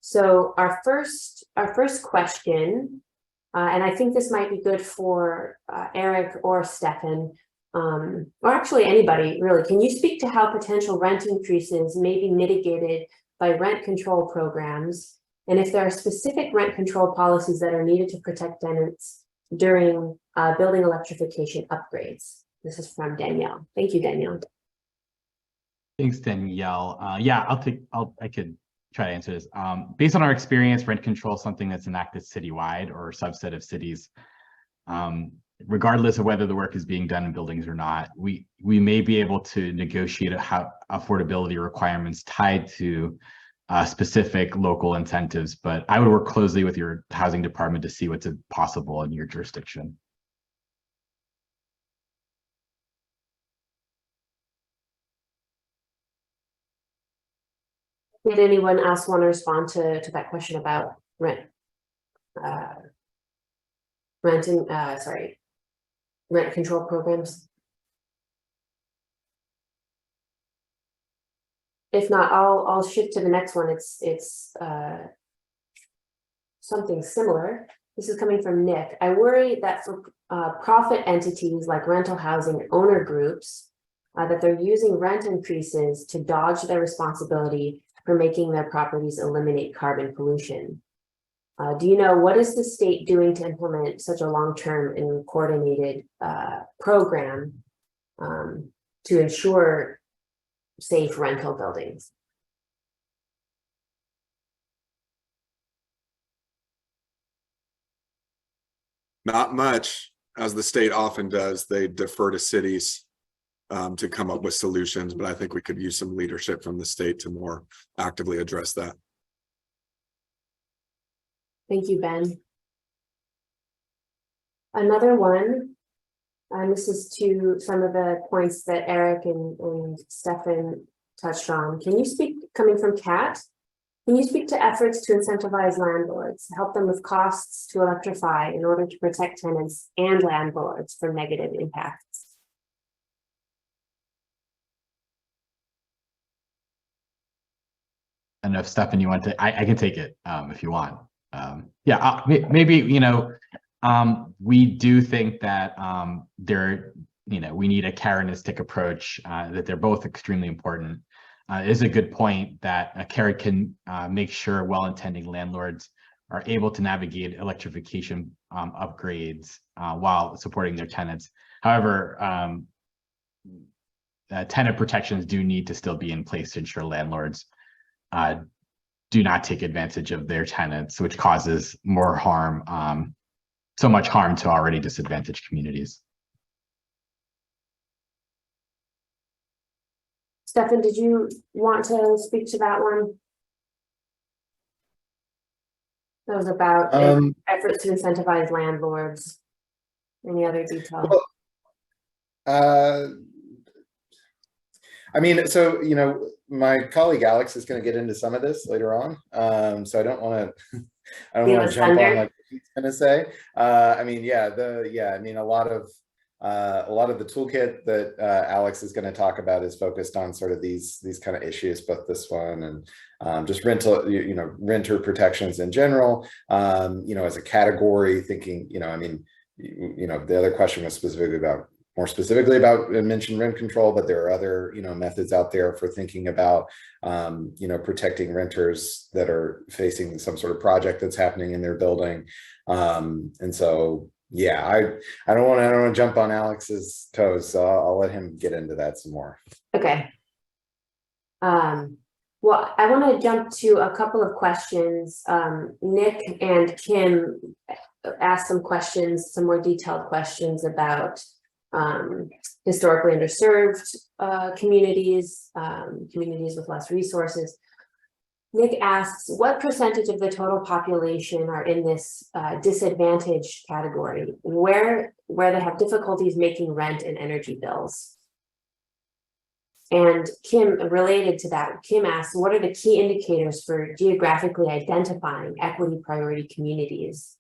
So our first question, and I think this might be good for Eric or Stefen, or actually anybody really. Can you speak to how potential rent increases may be mitigated by rent control programs, and if there are specific rent control policies that are needed to protect tenants during building electrification upgrades? This is from Danielle. Thank you, Danielle. Thanks, Danielle. Yeah, I could try to answer this. Based on our experience, rent control is something that's enacted citywide or a subset of cities. Regardless of whether the work is being done in buildings or not, we may be able to negotiate affordability requirements tied to specific local incentives, but I would work closely with your housing department to see what's possible in your jurisdiction. Did anyone else want to respond to that question about rent control programs? If not, I'll shift to the next one. It's something similar. This is coming from Nick. I worry that for profit entities like rental housing owner groups, that they're using rent increases to dodge their responsibility for making their properties eliminate carbon pollution. Do you know what is the state doing to implement such a long-term and coordinated program to ensure safe rental buildings? Not much, as the state often does. They defer to cities to come up with solutions, but I think we could use some leadership from the state to more actively address that. Thank you, Ben. Another one, and this is to some of the points that Eric and Stefen touched on. Can you speak, coming from Kat, can you speak to efforts to incentivize landlords, help them with costs to electrify in order to protect tenants and landlords from negative impacts? I don't know if Stefen, you want to, I can take it if you want. Yeah, maybe, we do think that we need a Karenistic approach, that they're both extremely important. It is a good point that a Karen can make sure well-intending landlords are able to navigate electrification upgrades while supporting their tenants. However, tenant protections do need to still be in place to ensure landlords do not take advantage of their tenants, which causes more harm, so much harm to already disadvantaged communities. Stefen, did you want to speak to that one? That was about efforts to incentivize landlords. Any other details? Well, I mean, so, my colleague Alex is going to get into some of this later on. So I don't want to, jump on like what he's going to say. I mean, a lot of the toolkit that Alex is going to talk about is focused on sort of these kind of issues, both this one and just renter protections in general. As a category, thinking, the other question was more specifically about mentioned rent control, but there are other methods out there for thinking about protecting renters that are facing some sort of project that's happening in their building. And so yeah, I don't want to jump on Alex's toes, so I'll let him get into that some more. Okay. Well, I want to jump to a couple of questions. Nick and Kim asked some more detailed questions about historically underserved communities, communities with less resources. Nick asks, what percentage of the total population are in this disadvantaged category, where they have difficulties making rent and energy bills? And Kim, related to that, Kim asks, what are the key indicators for geographically identifying equity priority communities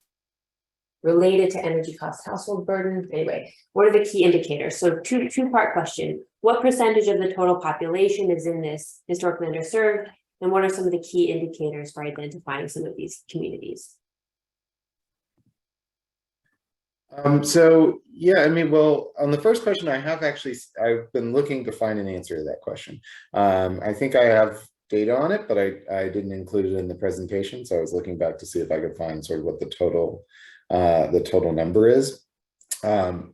related to energy cost, household burden? Anyway, what are the key indicators? So two-part question. What percentage of the total population is in this historically underserved? And what are some of the key indicators for identifying some of these communities? So yeah, I mean, well, on the first question, I've been looking to find an answer to that question. I think I have data on it, but I didn't include it in the presentation. So I was looking back to see if I could find sort of what the total number is. So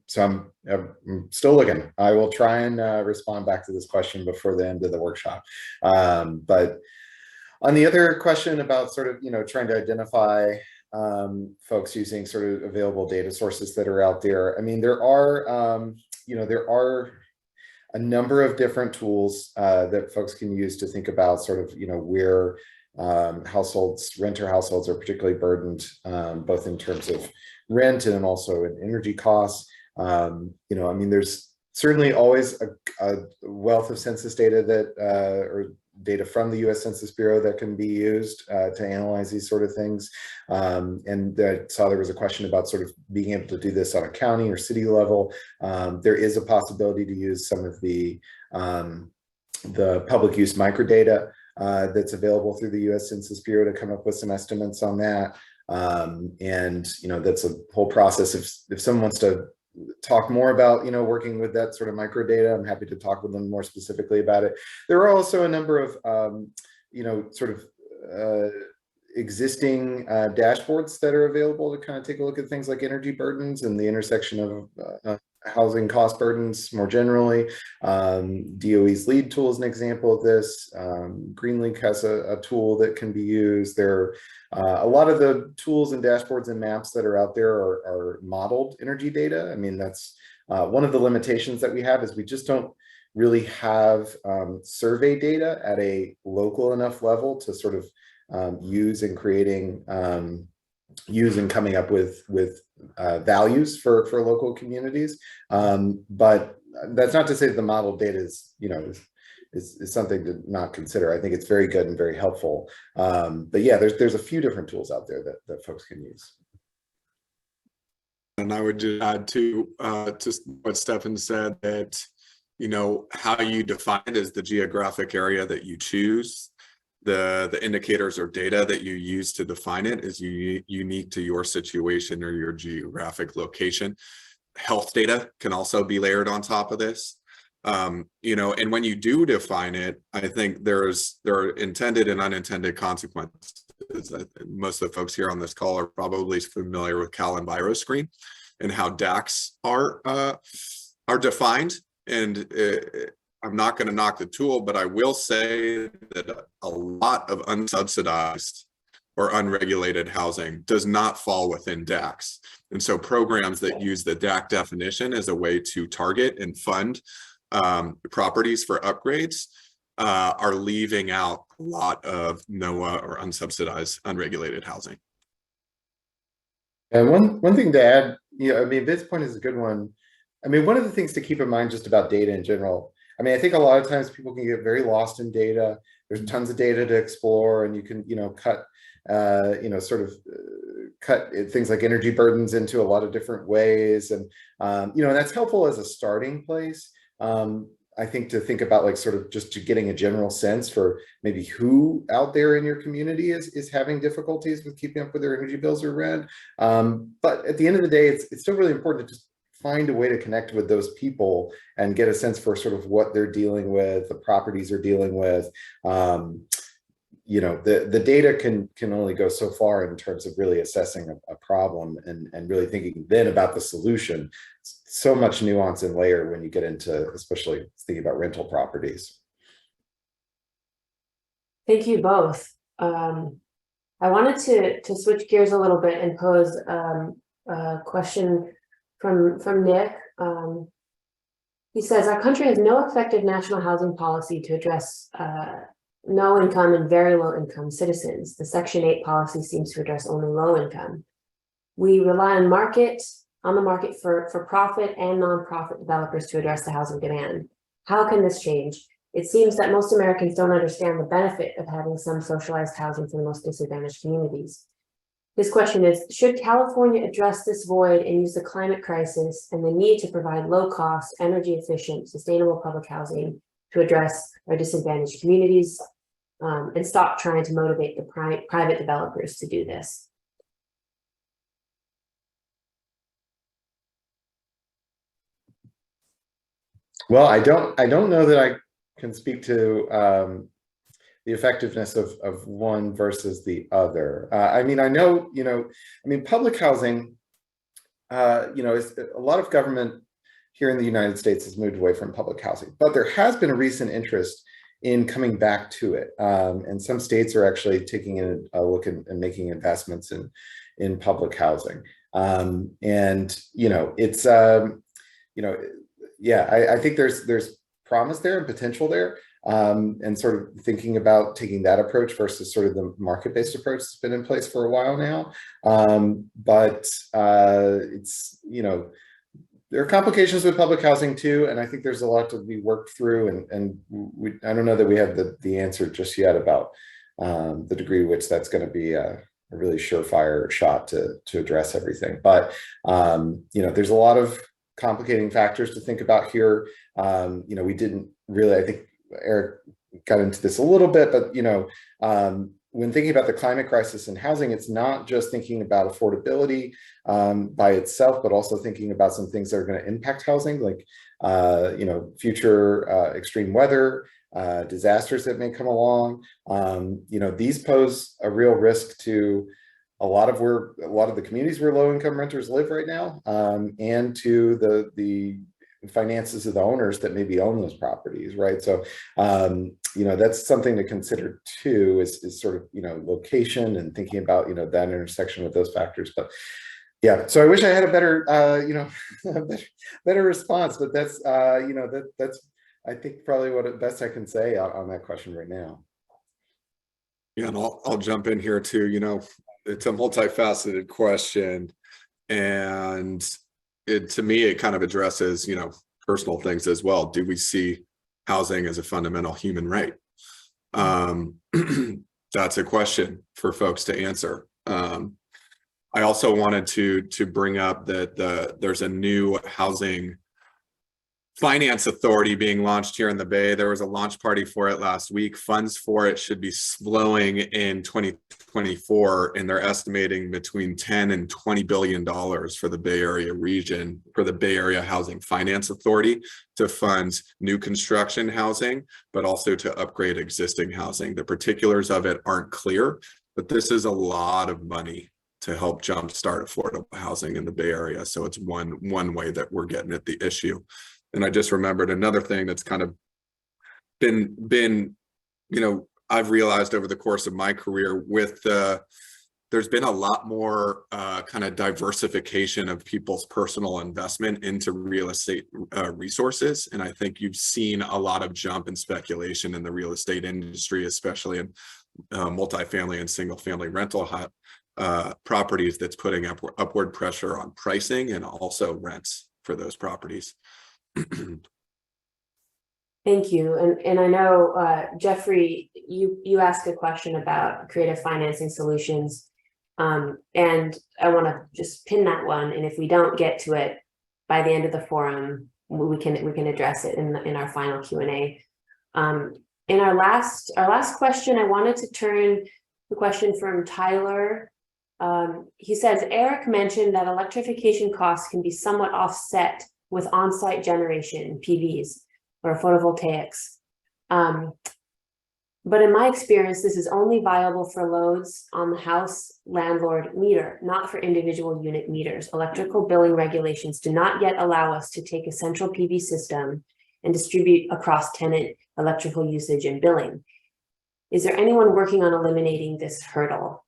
I'm still looking. I will try and respond back to this question before the end of the workshop. But on the other question about sort of, trying to identify folks using sort of available data sources that are out there. I mean, there are a number of different tools that folks can use to think about sort of, where renter households are particularly burdened, both in terms of rent and also in energy costs. I mean, there's certainly always a wealth of census data that, or data from the U.S. Census Bureau that can be used to analyze these sort of things. And I saw there was a question about sort of being able to do this on a county or city level. There is a possibility to use some of the public use microdata that's available through the U.S. Census Bureau to come up with some estimates on that. And that's a whole process. If someone wants to talk more about working with that sort of microdata, I'm happy to talk with them more specifically about it. There are also a number of sort of existing dashboards that are available to kind of take a look at things like energy burdens and the intersection of housing cost burdens more generally. DOE's LEAD tool is an example of this. GreenLink has a tool that can be used. There are a lot of the tools and dashboards and maps that are out there are modeled energy data. I mean, that's one of the limitations that we have is we just don't really have survey data at a local enough level to sort of use in creating coming up with values for local communities. But that's not to say that the model data is something to not consider. I think it's very good and very helpful. But yeah, there's a few different tools out there that folks can use. And I would just add to what Stefen said, that how you define it is the geographic area that you choose. The indicators or data that you use to define it is unique to your situation or your geographic location. Health data can also be layered on top of this. And when you do define it, I think there are intended and unintended consequences. Most of the folks here on this call are probably familiar with Cal and BayREN and how DACs are defined. And I'm not going to knock the tool, but I will say that a lot of unsubsidized or unregulated housing does not fall within DACs. And so programs that use the DAC definition as a way to target and fund properties for upgrades are leaving out a lot of NOAA or unsubsidized unregulated housing. And one thing to add, I mean, this point is a good one. I mean, one of the things to keep in mind just about data in general, I mean, I think a lot of times people can get very lost in data. There's tons of data to explore, and you can, cut things like energy burdens into a lot of different ways. And, and that's helpful as a starting place. I think to think about like sort of just to getting a general sense for maybe who out there in your community is having difficulties with keeping up with their energy bills or rent. But at the end of the day, it's still really important to just find a way to connect with those people and get a sense for sort of what they're dealing with, the properties they're dealing with. The data can only go so far in terms of really assessing a problem and really thinking then about the solution. So much nuance and layer when you get into, especially thinking about rental properties. Thank you both. I wanted to switch gears a little bit and pose a question from Nick. He says, our country has no effective national housing policy to address no income and very low income citizens. The Section 8 policy seems to address only low income. We rely on the market for profit and nonprofit developers to address the housing demand. How can this change? It seems that most Americans don't understand the benefit of having some socialized housing for the most disadvantaged communities. His question is, should California address this void and use the climate crisis and the need to provide low-cost, energy-efficient, sustainable public housing to address our disadvantaged communities? and stop trying to motivate the private developers to do this. Well, I don't know that I can speak to the effectiveness of one versus the other. I mean, I know, public housing, is a lot of government here in the United States has moved away from public housing, but there has been a recent interest in coming back to it. And some states are actually taking a look and making investments in public housing. I think there's promise there and potential there, and sort of thinking about taking that approach versus sort of the market-based approach that's been in place for a while now. There are complications with public housing too, and I think there's a lot to be worked through, and I don't know that we have the answer just yet about the degree to which that's going to be a really surefire shot to address everything. But there's a lot of complicating factors to think about here. We didn't really, I think Eric got into this a little bit, but when thinking about the climate crisis and housing, it's not just thinking about affordability by itself, but also thinking about some things that are going to impact housing, like future extreme weather, disasters that may come along. These pose a real risk to a lot of the communities where low-income renters live right now, and to the finances of the owners that maybe own those properties, right? So, that's something to consider too, is sort of, location and thinking about, that intersection with those factors. But yeah, so I wish I had a better, better response, but that's, that's, I think, probably what best I can say on that question right now. Yeah, and I'll jump in here too. It's a multifaceted question, and to me, it kind of addresses, personal things as well. Do we see housing as a fundamental human right? That's a question for folks to answer. I also wanted to bring up that there's a new housing finance authority being launched here in the Bay. There was a launch party for it last week. Funds for it should be flowing in 2024, and they're estimating between 10 and $20 billion for the Bay Area region, for the Bay Area Housing Finance Authority, to fund new construction housing, but also to upgrade existing housing. The particulars of it aren't clear, but this is a lot of money to help jumpstart affordable housing in the Bay Area. So it's one way that we're getting at the issue. And I just remembered another thing that's kind of been I've realized over the course of my career with there's been a lot more kind of diversification of people's personal investment into real estate resources. And I think you've seen a lot of jump in speculation in the real estate industry, especially in multifamily and single family rental properties, that's putting upward pressure on pricing and also rents for those properties. Thank you. And I know, Jeffrey, you asked a question about creative financing solutions. And I want to just pin that one. And if we don't get to it by the end of the forum, we can address it in our final Q&A. In our last question, I wanted to turn the question from Tyler. He says, Eric mentioned that electrification costs can be somewhat offset with on-site generation, PVs, or photovoltaics. But in my experience, this is only viable for loads on the house landlord meter, not for individual unit meters. Electrical billing regulations do not yet allow us to take a central PV system and distribute across tenant electrical usage and billing. Is there anyone working on eliminating this hurdle?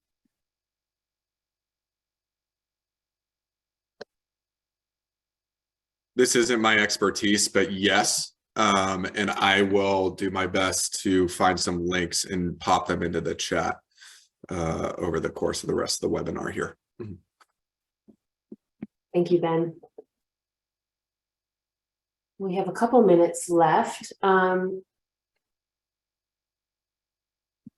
This isn't my expertise, but yes, and I will do my best to find some links and pop them into the chat over the course of the rest of the webinar here. Thank you, Ben. We have a couple minutes left.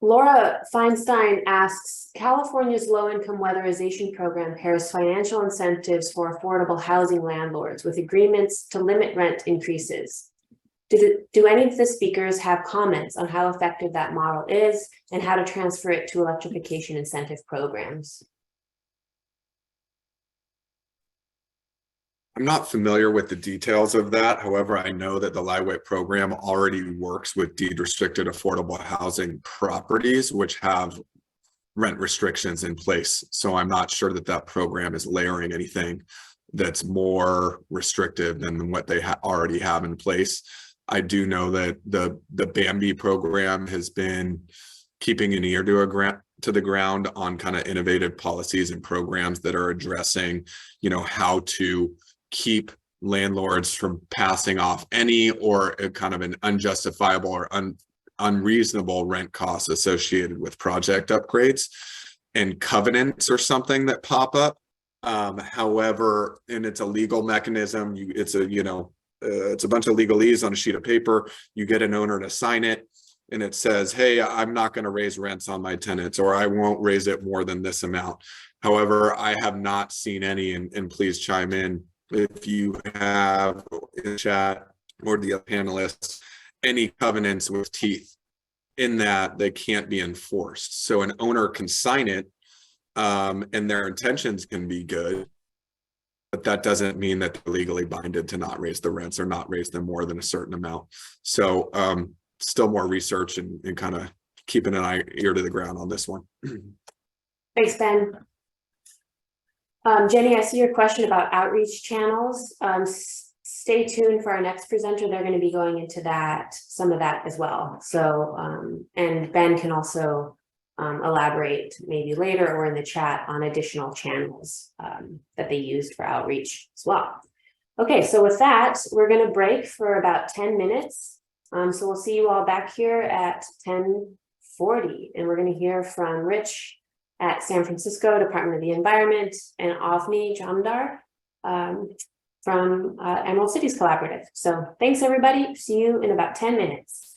Laura Feinstein asks, California's low-income weatherization program pairs financial incentives for affordable housing landlords with agreements to limit rent increases. Do any of the speakers have comments on how effective that model is and how to transfer it to electrification incentive programs? I'm not familiar with the details of that. However, I know that the LIWIT program already works with deed restricted affordable housing properties, which have rent restrictions in place. So I'm not sure that that program is layering anything that's more restrictive than what they already have in place. I do know that the Bambi program has been keeping an ear to the ground on kind of innovative policies and programs that are addressing, how to keep landlords from passing off any or a kind of an unjustifiable or unreasonable rent costs associated with project upgrades, and covenants or something that pop up. However, and it's a legal mechanism. It's a bunch of legalese on a sheet of paper. You get an owner to sign it, and it says, hey, I'm not going to raise rents on my tenants, or I won't raise it more than this amount. However, I have not seen any, and please chime in if you have in the chat or the panelists, any covenants with teeth in that they can't be enforced. So an owner can sign it, and their intentions can be good, but that doesn't mean that they're legally binded to not raise the rents or not raise them more than a certain amount. So still more research and kind of keeping an ear to the ground on this one. Thanks, Ben. Jenny, I see your question about outreach channels. Stay tuned for our next presenter. They're going to be going into some of that as well. So, and Ben can also elaborate maybe later or in the chat on additional channels that they used for outreach as well. Okay, so with that, we're going to break for about 10 minutes. So we'll see you all back here at 10:40, and we're going to hear from Rich at San Francisco Department of the Environment and Avni Jamdar from Emerald Cities Collaborative. So thanks, everybody. See you in about 10 minutes.